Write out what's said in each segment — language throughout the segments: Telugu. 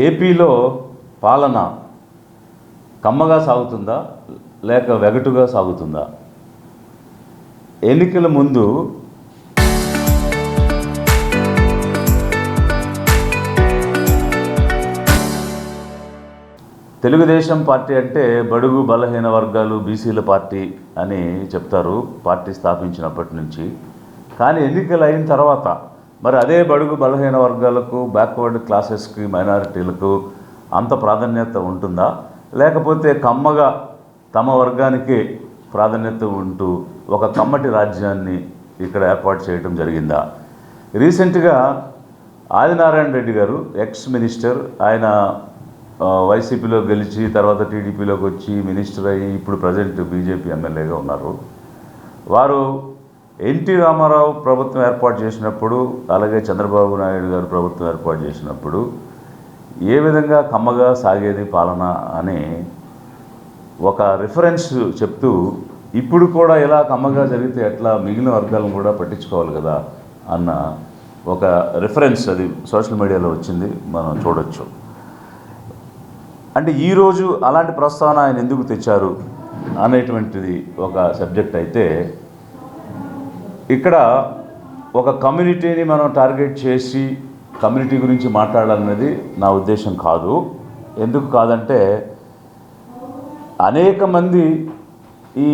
ఏపీలో పాలన కమ్మగా సాగుతుందా లేక వెగటుగా సాగుతుందా? ఎన్నికల ముందు తెలుగుదేశం పార్టీ అంటే బడుగు బలహీన వర్గాలు బీసీల పార్టీ అని చెప్తారు పార్టీ స్థాపించినప్పటి నుంచి. కానీ ఎన్నికలు అయిన తర్వాత మరి అదే బడుగు బలహీన వర్గాలకు, బ్యాక్వర్డ్ క్లాసెస్కి, మైనారిటీలకు అంత ప్రాధాన్యత ఉంటుందా? లేకపోతే కమ్మగా తమ వర్గానికి ప్రాధాన్యత ఉంటూ ఒక కమ్మటి రాజ్యాన్ని ఇక్కడ ఏర్పాటు చేయడం జరిగిందా? రీసెంట్గా ఆదినారాయణ రెడ్డి గారు, ఎక్స్ మినిస్టర్, ఆయన వైసీపీలో గెలిచి తర్వాత టీడీపీలోకి వచ్చి మినిస్టర్ అయ్యి ఇప్పుడు ప్రజెంట్ బీజేపీ ఎమ్మెల్యేగా ఉన్నారు. వారు ఎన్టీ రామారావు ప్రభుత్వం ఏర్పాటు చేసినప్పుడు, అలాగే చంద్రబాబు నాయుడు గారు ప్రభుత్వం ఏర్పాటు చేసినప్పుడు ఏ విధంగా కమ్మగా సాగేది పాలన అని ఒక రిఫరెన్స్ చెప్తూ, ఇప్పుడు కూడా ఇలా కమ్మగా జరిగితే ఎట్లా, మిగిలిన వర్గాలను కూడా పట్టించుకోవాలి కదా అన్న ఒక రిఫరెన్స్ అది సోషల్ మీడియాలో వచ్చింది, మనం చూడొచ్చు. అంటే ఈరోజు అలాంటి ప్రస్తావన ఆయన ఎందుకు తెచ్చారు అనేటువంటిది ఒక సబ్జెక్ట్ అయితే, ఇక్కడ ఒక కమ్యూనిటీని మనం టార్గెట్ చేసి కమ్యూనిటీ గురించి మాట్లాడాలనేది నా ఉద్దేశం కాదు. ఎందుకు కాదంటే, అనేక మంది ఈ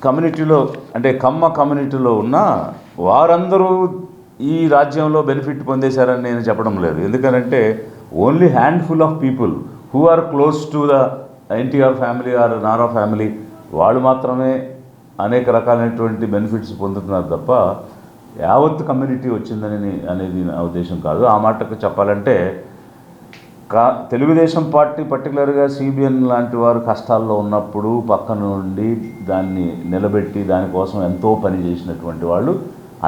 కమ్యూనిటీలో, అంటే కమ్మ కమ్యూనిటీలో ఉన్న వారందరూ ఈ రాజ్యంలో బెనిఫిట్ పొందేశారని నేను చెప్పడం లేదు. ఎందుకనంటే only handful of people who are close to the NTR family or Nara family, వాళ్ళు మాత్రమే అనేక రకాలైనటువంటి బెనిఫిట్స్ పొందుతున్నారు తప్ప యావత్ కమ్యూనిటీ వచ్చిందని అనేది నా ఉద్దేశం కాదు. ఆ మాటకు చెప్పాలంటే తెలుగుదేశం పార్టీ పర్టికులర్గా సిబిఎన్ లాంటి వారు కష్టాల్లో ఉన్నప్పుడు పక్కన నుండి దాన్ని నిలబెట్టి దానికోసం ఎంతో పని చేసినటువంటి వాళ్ళు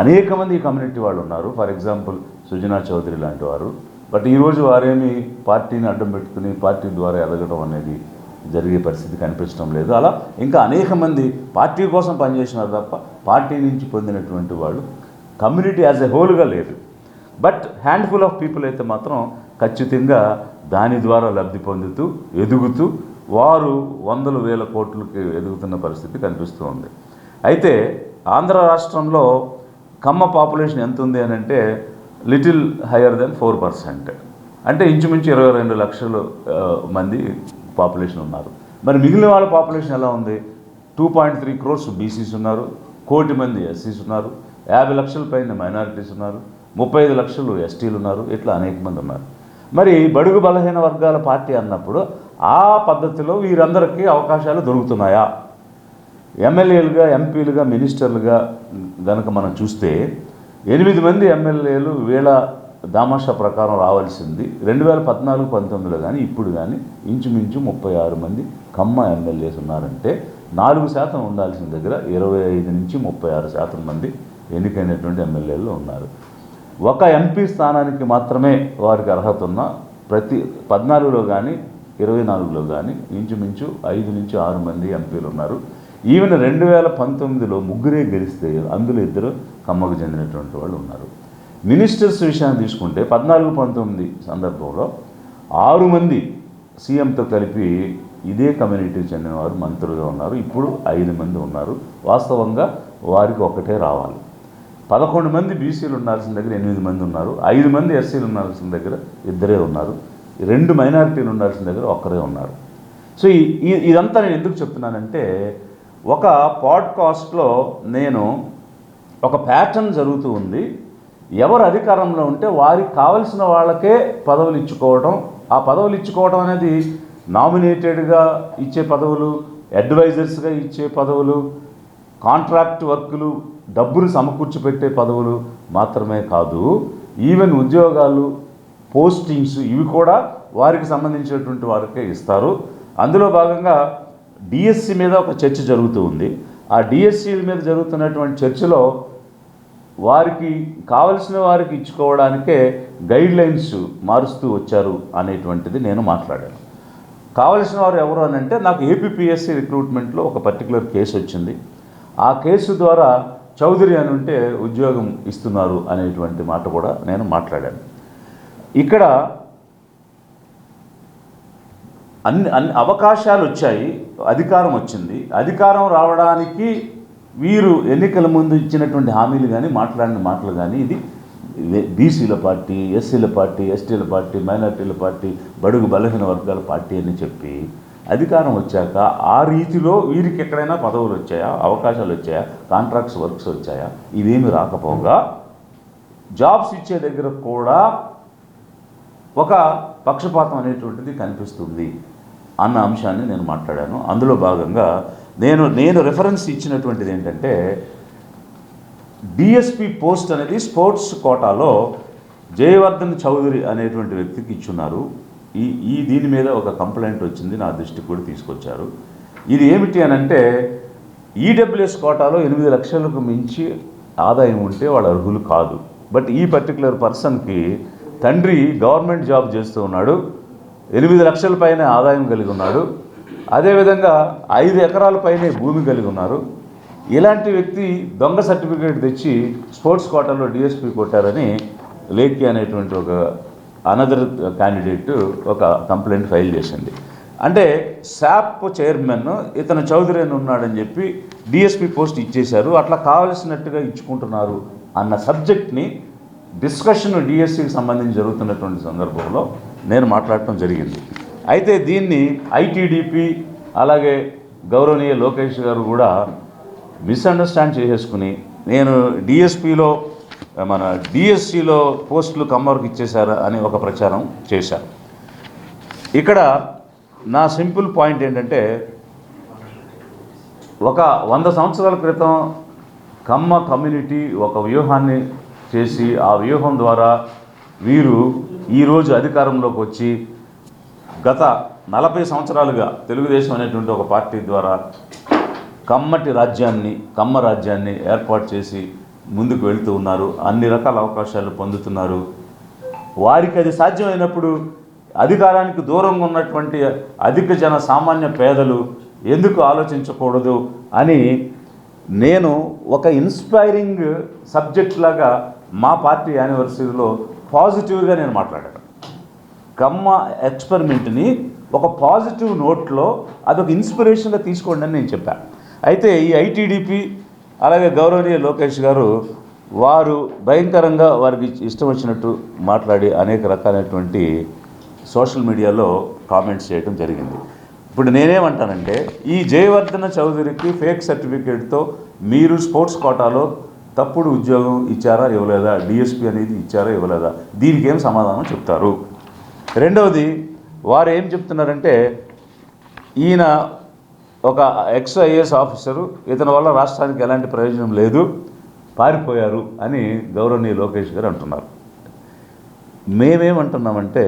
అనేక మంది ఈ కమ్యూనిటీ వాళ్ళు ఉన్నారు. ఫర్ ఎగ్జాంపుల్ సుజనా చౌదరి లాంటి వారు. బట్ ఈరోజు వారేమి పార్టీని అడ్డం పెట్టుకుని పార్టీ ద్వారా ఎదగడం అనేది జరిగే పరిస్థితి కనిపించడం లేదు. అలా ఇంకా అనేక మంది పార్టీ కోసం పనిచేసినారు తప్ప పార్టీ నుంచి పొందినటువంటి వాళ్ళు కమ్యూనిటీ యాజ్ ఎ హోల్గా లేదు. బట్ హ్యాండ్ఫుల్ ఆఫ్ పీపుల్ అయితే మాత్రం ఖచ్చితంగా దాని ద్వారా లబ్ధి పొందుతూ ఎదుగుతూ వారు వందల వేల కోట్లకి ఎదుగుతున్న పరిస్థితి కనిపిస్తూ ఉంది. అయితే ఆంధ్ర రాష్ట్రంలో కమ్మ పాపులేషన్ ఎంత ఉంది అని అంటే లిటిల్ హయ్యర్ దెన్ 4%, అంటే ఇంచుమించు 22 లక్షల మంది పాపులేషన్ ఉన్నారు. మరి మిగిలిన వాళ్ళ పాపులేషన్ ఎలా ఉంది? 2.3 crores బీసీస్ ఉన్నారు, 1 కోటి మంది ఎస్సీస్ ఉన్నారు, 50 లక్షల పైన మైనారిటీస్ ఉన్నారు, 35 లక్షలు ఎస్టీలు ఉన్నారు, ఇట్లా అనేక మంది ఉన్నారు. మరి బడుగు బలహీన వర్గాల పార్టీ అన్నప్పుడు ఆ పద్ధతిలో వీరందరికీ అవకాశాలు దొరుకుతున్నాయా? ఎమ్మెల్యేలుగా, ఎంపీలుగా, మినిస్టర్లుగా గనక మనం చూస్తే 8 మంది ఎమ్మెల్యేలు వీళ్ళ దామాషా ప్రకారం రావాల్సింది 2014-19లో కానీ ఇప్పుడు కానీ ఇంచుమించు 36 మంది కమ్మ ఎమ్మెల్యేస్ ఉన్నారంటే 4% ఉండాల్సిన దగ్గర 25 నుంచి 36% మంది ఎన్నికైనటువంటి ఎమ్మెల్యేలు ఉన్నారు. ఒక ఎంపీ స్థానానికి మాత్రమే వారికి అర్హత ఉన్న ప్రతి 14లో కానీ 24లో కానీ ఇంచుమించు 5 నుంచి 6 మంది ఎంపీలు ఉన్నారు. ఈవెన్ 2019లో 3 గెలిస్తే అందులో 2 కమ్మకు చెందినటువంటి వాళ్ళు ఉన్నారు. మినిస్టర్స్ విషయాన్ని తీసుకుంటే 14-19 సందర్భంలో 6 మంది సీఎంతో కలిపి ఇదే కమ్యూనిటీకి చెందినవారు మంత్రులుగా ఉన్నారు. ఇప్పుడు 5 మంది ఉన్నారు. వాస్తవంగా వారికి ఒకటే రావాలి. 11 మంది బీసీలు ఉండాల్సిన దగ్గర 8 మంది ఉన్నారు. 5 మంది ఎస్సీలు ఉండాల్సిన దగ్గర 2 ఉన్నారు. 2 మైనారిటీలు ఉండాల్సిన దగ్గర 1 ఉన్నారు. సో ఇదంతా నేను ఎందుకు చెప్తున్నానంటే, ఒక పాడ్కాస్ట్లో నేను ఒక ప్యాటర్న్ జరుగుతూ ఉంది. ఎవరు అధికారంలో ఉంటే వారికి కావలసిన వాళ్ళకే పదవులు ఇచ్చుకోవడం, ఆ పదవులు ఇచ్చుకోవడం అనేది నామినేటెడ్గా ఇచ్చే పదవులు, అడ్వైజర్స్గా ఇచ్చే పదవులు, కాంట్రాక్ట్ వర్కులు, డబ్బులు సమకూర్చిపెట్టే పదవులు మాత్రమే కాదు, ఈవెన్ ఉద్యోగాలు, పోస్టింగ్స్ ఇవి కూడా వారికి సంబంధించినటువంటి వారికే ఇస్తారు. అందులో భాగంగా డిఎస్సి మీద ఒక చర్చ జరుగుతూ ఉంది. ఆ డిఎస్సి మీద జరుగుతున్నటువంటి చర్చలో వారికి కావలసిన వారికి ఇచ్చుకోవడానికే గైడ్లైన్స్ మారుస్తూ వచ్చారు అనేటువంటిది నేను మాట్లాడాను. కావలసిన వారు ఎవరు అని అంటే, నాకు ఏపీపీఎస్సీ రిక్రూట్మెంట్లో ఒక పర్టికులర్ కేసు వచ్చింది. ఆ కేసు ద్వారా చౌదరి అని ఉంటే ఉద్యోగం ఇస్తున్నారు అనేటువంటి మాట కూడా నేను మాట్లాడాను. ఇక్కడ అన్ని అవకాశాలు వచ్చాయి, అధికారం వచ్చింది. అధికారం రావడానికి వీరు ఎన్నికల ముందు ఇచ్చినటువంటి హామీలు కానీ మాట్లాడిన మాటలు కానీ ఇది బీసీల పార్టీ, ఎస్సీల పార్టీ, ఎస్టీల పార్టీ, మైనార్టీల పార్టీ, బడుగు బలహీన వర్గాల పార్టీ అని చెప్పి అధికారం వచ్చాక ఆ రీతిలో వీరికి ఎక్కడైనా పదవులు వచ్చాయా, అవకాశాలు వచ్చాయా, కాంట్రాక్ట్స్ వర్క్స్ వచ్చాయా? ఇవేమి రాకపోగా జాబ్స్ ఇచ్చే దగ్గర కూడా ఒక పక్షపాతం అనేటువంటిది కనిపిస్తుంది అన్న అంశాన్ని నేను మాట్లాడాను. అందులో భాగంగా నేను రెఫరెన్స్ ఇచ్చినటువంటిది ఏంటంటే డిఎస్పి పోస్ట్ అనేది స్పోర్ట్స్ కోటాలో జయవర్ధన్ చౌదరి అనేటువంటి వ్యక్తికి ఇచ్చున్నారు. దీని మీద ఒక కంప్లైంట్ వచ్చింది, నా దృష్టికి కూడా తీసుకొచ్చారు. ఇది ఏమిటి అని అంటే ఈడబ్ల్యూఎస్ కోటాలో 8 లక్షలకు మించి ఆదాయం ఉంటే వాళ్ళు అర్హులు కాదు. బట్ ఈ పర్టికులర్ పర్సన్కి తండ్రి గవర్నమెంట్ జాబ్ చేస్తూ ఉన్నాడు, 8 లక్షల పైన ఆదాయం కలిగి ఉన్నాడు, అదేవిధంగా 5 ఎకరాల పైనే భూమి కలిగి ఉన్నారు. ఇలాంటి వ్యక్తి దొంగ సర్టిఫికేట్ తెచ్చి స్పోర్ట్స్ కోటాలో డిఎస్పీ కొట్టారని లేఖి అనేటువంటి ఒక అనదర్ క్యాండిడేట్ ఒక కంప్లైంట్ ఫైల్ చేసింది. అంటే శాప్ చైర్మన్ ఇతను చౌదరి అని ఉన్నాడని చెప్పి డిఎస్పీ పోస్ట్ ఇచ్చేశారు, అట్లా కావలసినట్టుగా ఇచ్చుకుంటున్నారు అన్న సబ్జెక్ట్ని డిస్కషన్ డిఎస్సికి సంబంధించి జరుగుతున్నటువంటి సందర్భంలో నేను మాట్లాడటం జరిగింది. అయితే దీన్ని ఐటీడీపీ అలాగే గౌరవనీయ లోకేష్ గారు కూడా మిస్అండర్స్టాండ్ చేసేసుకుని నేను డిఎస్పీలో మన డిఎస్సిలో పోస్టులు కమ్మవరకు ఇచ్చేశారు అని ఒక ప్రచారం చేశారు. ఇక్కడ నా సింపుల్ పాయింట్ ఏంటంటే ఒక 100 సంవత్సరాల క్రితం కమ్మ కమ్యూనిటీ ఒక వ్యూహాన్ని చేసి ఆ వ్యూహం ద్వారా వీరు ఈరోజు అధికారంలోకి వచ్చి గత 40 సంవత్సరాలుగా తెలుగుదేశం అనేటువంటి ఒక పార్టీ ద్వారా కమ్మ రాజ్యాన్ని ఏర్పాటు చేసి ముందుకు వెళ్తూ ఉన్నారు. అన్ని రకాల అవకాశాలు పొందుతున్నారు. వారికి అది సాధ్యమైనప్పుడు అధికారానికి దూరంగా ఉన్నటువంటి అధిక జన సామాన్య పేదలు ఎందుకు ఆలోచించకూడదు అని నేను ఒక ఇన్స్పైరింగ్ సబ్జెక్ట్ లాగా మా పార్టీ యానివర్సరీలో పాజిటివ్గా నేను మాట్లాడాను. కమ్మ ఎక్స్పెరిమెంట్ని ఒక పాజిటివ్ నోట్లో అదొక ఇన్స్పిరేషన్గా తీసుకోండి అని నేను చెప్పాను. అయితే ఈ ఐటీడీపీ అలాగే గౌరవనీయ లోకేష్ గారు వారు భయంకరంగా వారికి ఇష్టం వచ్చినట్టు మాట్లాడి అనేక రకాలైనటువంటి సోషల్ మీడియాలో కామెంట్స్ చేయడం జరిగింది. ఇప్పుడు నేనేమంటానంటే ఈ జయవర్ధన చౌదరికి ఫేక్ సర్టిఫికేట్తో మీరు స్పోర్ట్స్ కోటాలో తప్పుడు ఉద్యోగం ఇచ్చారా ఇవ్వలేదా, డిఎస్పీ అనేది ఇచ్చారా ఇవ్వలేదా, దీనికి ఏం సమాధానం చెప్తారు? రెండవది వారు ఏం చెప్తున్నారంటే ఈయన ఒక ఎక్స్-ఐఏఎస్ ఆఫీసరు, ఇతని వల్ల రాష్ట్రానికి ఎలాంటి ప్రయోజనం లేదు, పారిపోయారు అని గౌరవనీయ లోకేష్ గారు అంటున్నారు. మేమేమంటున్నామంటే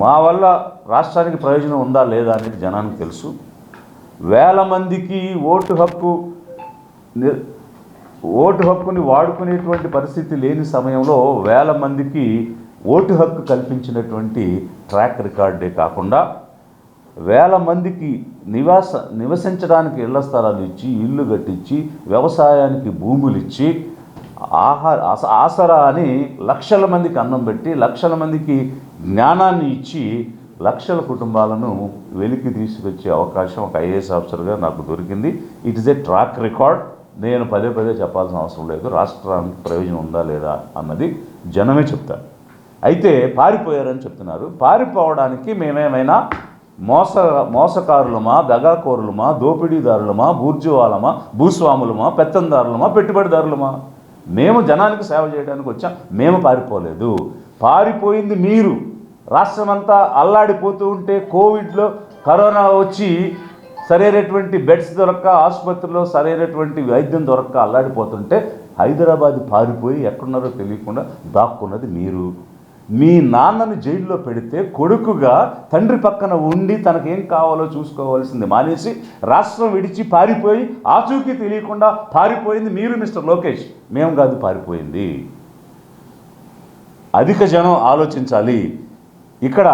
మా వల్ల రాష్ట్రానికి ప్రయోజనం ఉందా లేదా అనేది జనానికి తెలుసు. వేల మందికి ఓటు హక్కుని వాడుకునేటువంటి పరిస్థితి లేని సమయంలో వేల మందికి ఓటు హక్కు కల్పించినటువంటి ట్రాక్ రికార్డే కాకుండా వేల మందికి నివసించడానికి ఇళ్ల స్థలాలు ఇచ్చి, ఇల్లు కట్టించి, వ్యవసాయానికి భూములు ఇచ్చి, ఆసరా అని లక్షల మందికి అన్నం పెట్టి, లక్షల మందికి జ్ఞానాన్ని ఇచ్చి, లక్షల కుటుంబాలను వెలికి తీసుకొచ్చే అవకాశం ఒక ఐఏఎస్ ఆఫీసర్గా నాకు దొరికింది. It is a track record. నేను పదే చెప్పాల్సిన అవసరం లేదు. రాష్ట్రానికి ప్రయోజనం ఉందా లేదా అన్నది జనమే చెప్తారు. అయితే పారిపోయారని చెప్తున్నారు. పారిపోవడానికి మేమేమైనా మోసకారులమా, దగాకోరులమా, దోపిడీదారులమా, బూర్జువాలమా, భూస్వాములమా, పెత్తందారులమా, పెట్టుబడిదారులమా? మేము జనానికి సేవ చేయడానికి వచ్చాం, మేము పారిపోలేదు. పారిపోయింది మీరు. రాష్ట్రమంతా అల్లాడిపోతూ ఉంటే, కోవిడ్లో కరోనా వచ్చి సరైనటువంటి బెడ్స్ దొరక్క, ఆసుపత్రిలో సరైనటువంటి వైద్యం దొరక్క అల్లాడిపోతుంటే హైదరాబాద్ పారిపోయి ఎక్కడున్నారో తెలియకుండా దాక్కున్నది మీరు. మీ నాన్నను జైల్లో పెడితే కొడుకుగా తండ్రి పక్కన ఉండి తనకేం కావాలో చూసుకోవాల్సింది మానేసి రాష్ట్రం విడిచి పారిపోయి ఆచూకీ తెలియకుండా పారిపోయింది మీరు మిస్టర్ లోకేష్, మేము కాదు పారిపోయింది. అధిక జనం ఆలోచించాలి. ఇక్కడ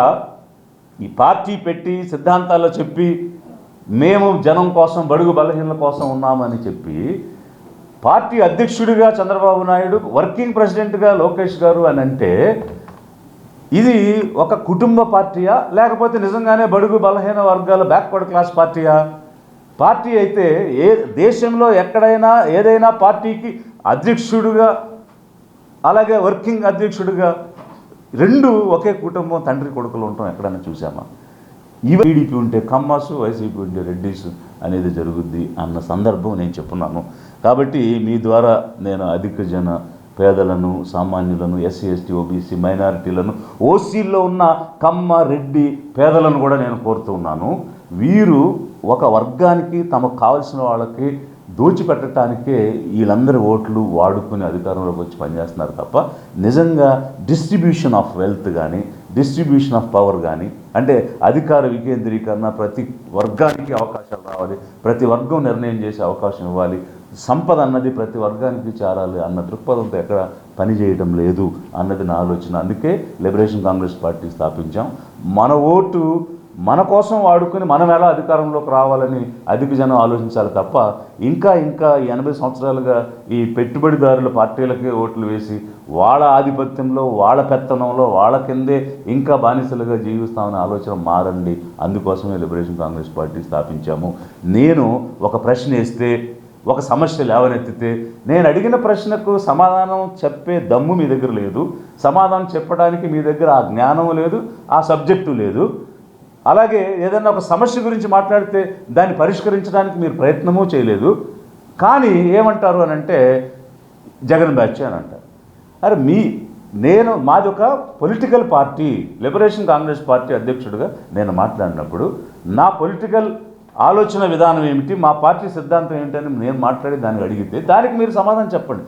ఈ పార్టీ పెట్టి సిద్ధాంతాల్లో చెప్పి మేము జనం కోసం, బడుగు బలహీనల కోసం ఉన్నామని చెప్పి పార్టీ అధ్యక్షుడిగా చంద్రబాబు నాయుడు, వర్కింగ్ ప్రెసిడెంట్గా లోకేష్ గారు అని అంటే ఇది ఒక కుటుంబ పార్టీయా, లేకపోతే నిజంగానే బడుగు బలహీన వర్గాల బ్యాక్వర్డ్ క్లాస్ పార్టీయా? పార్టీ అయితే దేశంలో ఎక్కడైనా ఏదైనా పార్టీకి అధ్యక్షుడిగా అలాగే వర్కింగ్ అధ్యక్షుడిగా రెండు ఒకే కుటుంబం తండ్రి కొడుకులు ఉండటం ఎక్కడైనా చూసామా? ఇవి టీడీపీ ఉంటే కమ్మాసు, వైసీపీ ఉంటే రెడ్డిస్ అనేది జరుగుద్ది అన్న సందర్భం నేను చెప్తున్నాను. కాబట్టి మీ ద్వారా నేను అధిక జన పేదలను, సామాన్యులను, ఎస్సీ ఎస్టీ ఓబీసీ మైనారిటీలను, ఓసీల్లో ఉన్న కమ్మ రెడ్డి పేదలను కూడా నేను కోరుతూ ఉన్నాను. వీరు ఒక వర్గానికి తమకు కావాల్సిన వాళ్ళకి దోచిపెట్టడానికే వీళ్ళందరి ఓట్లు వాడుకుని అధికారంలోకి వచ్చి పనిచేస్తున్నారు తప్ప నిజంగా డిస్ట్రిబ్యూషన్ ఆఫ్ వెల్త్ కానీ, డిస్ట్రిబ్యూషన్ ఆఫ్ పవర్ కానీ, అంటే అధికార వికేంద్రీకరణ, ప్రతి వర్గానికి అవకాశాలు రావాలి, ప్రతి వర్గం నిర్ణయం చేసే అవకాశం ఇవ్వాలి, సంపద అన్నది ప్రతి వర్గానికి చేరాలి అన్న దృక్పథంతో ఎక్కడ పనిచేయడం లేదు అన్నది నా ఆలోచన. అందుకే లిబరేషన్ కాంగ్రెస్ పార్టీ స్థాపించాం. మన ఓటు మన కోసం వాడుకొని మనం ఎలా అధికారంలోకి రావాలని అధిక జనం ఆలోచించాలి తప్ప ఇంకా 80 సంవత్సరాలుగా ఈ పెట్టుబడిదారుల పార్టీలకే ఓట్లు వేసి వాళ్ళ ఆధిపత్యంలో, వాళ్ళ పెత్తనంలో, వాళ్ళ కిందే ఇంకా బానిసలుగా జీవిస్తామనే ఆలోచన మారండి. అందుకోసమే లిబరేషన్ కాంగ్రెస్ పార్టీ స్థాపించాము. నేను ఒక ప్రశ్న వేస్తే, ఒక సమస్య లేవనెత్తితే నేను అడిగిన ప్రశ్నకు సమాధానం చెప్పే దమ్ము మీ దగ్గర లేదు, సమాధానం చెప్పడానికి మీ దగ్గర ఆ జ్ఞానం లేదు, ఆ సబ్జెక్టు లేదు. అలాగే ఏదైనా ఒక సమస్య గురించి మాట్లాడితే దాన్ని పరిష్కరించడానికి మీరు ప్రయత్నమూ చేయలేదు. కానీ ఏమంటారు అని అంటే జగన్ బ్యాచ్ అని అంటారు. అరే మాది ఒక political party, liberation Congress party అధ్యక్షుడిగా నేను మాట్లాడినప్పుడు నా పొలిటికల్ ఆలోచన విధానం ఏమిటి, మా పార్టీ సిద్ధాంతం ఏమిటని నేను మాట్లాడి దానికి అడిగితే దానికి మీరు సమాధానం చెప్పండి.